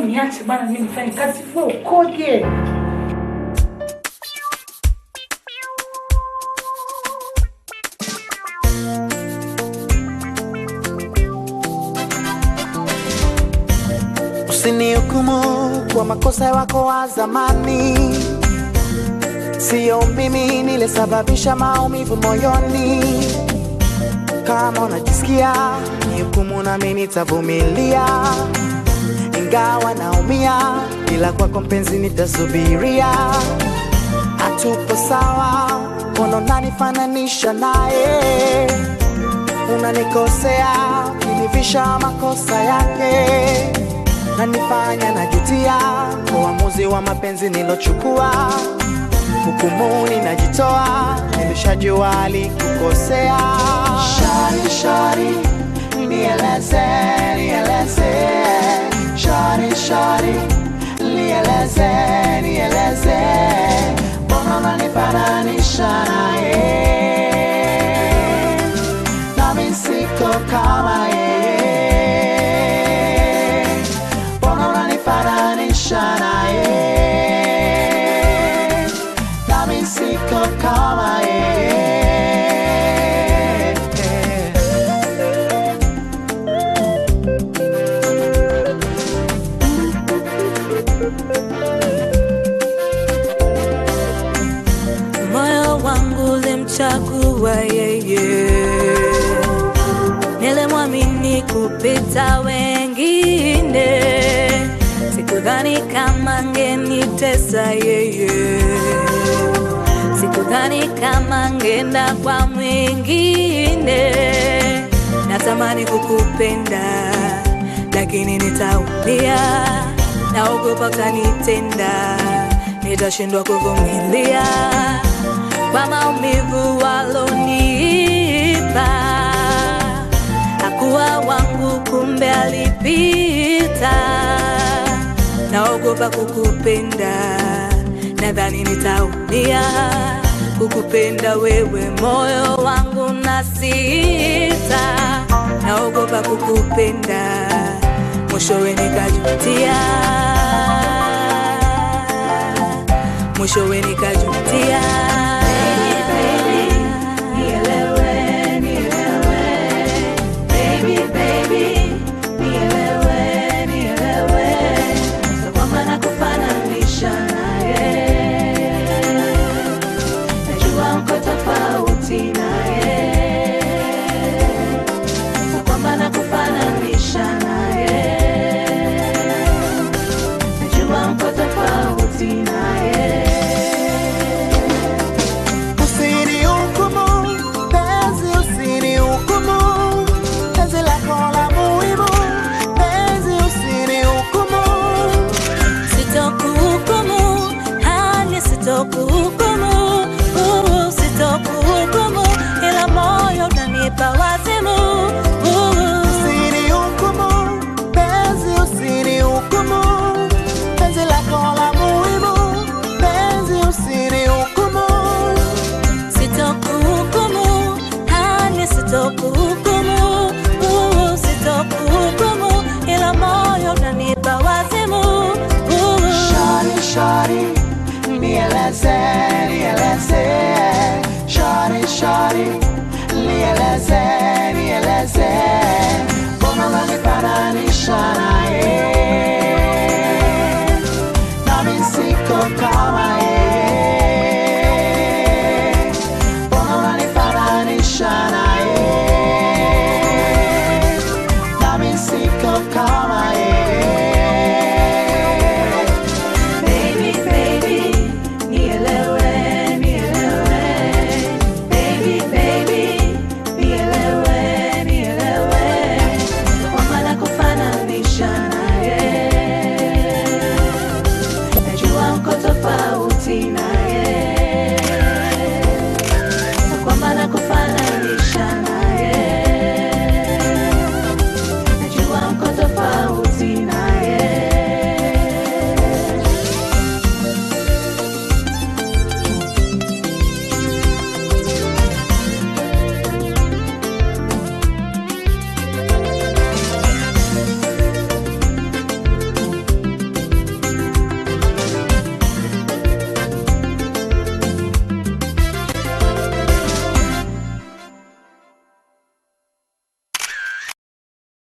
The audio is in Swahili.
niache bana mimi nifanye kazi. Wewe ukoje? Usinihukumu kwa makosa yako wa zamani. Sio mimi nilisababisha maumivu moyoni. Kama unajisikia nihukumu na mimi nitavumilia. Ingawa naumia ila kwako mpenzi nitasubiria. Hatupo sawa, mbona unanifananisha naye? Unanikosea, kunivisha makosa yake. Na nifanya najutia kwa uamuzi wa mapenzi nilochukua. Hukumuni najitoa, nilishajua alikukosea. Shari, shari, nieleze, nieleze. Shari, shari, nieleze, nieleze. Mbona unanifananisha naye? Nami siko kama yeye. Mbona unanifananisha naye? Nami siko kama yeye. Moyo wangu ulimchagua yeye, nilimwamini kupita wengine. Sikudhani kama angenitesa yeye, sikudhani kama angenda kwa mwingine. Natamani kukupenda lakini nitaumia. Naogopa utanitenda, nitashindwa kuvumilia. Kwa maumivu walonipa, hakuwa wangu kumbe alipita. Naogopa kukupenda, nadhani nitaumia. Kukupenda wewe moyo wangu na sita. Naogopa kukupenda, mwishowe nikajutia. Mwishowe nikajutia. Sitokuhukumu, ila moyo unanipa wazimu. Usinihukumu, penzi usinihukumu. Penzi lako la muhimu, penzi usinihukumu. Sitokuhukumu, hani sitokuhukumu. Sitokuhukumu, ila moyo unanipa wazimu. Shari, shari, nieleze, nieleze. Shari, shari, nieleze,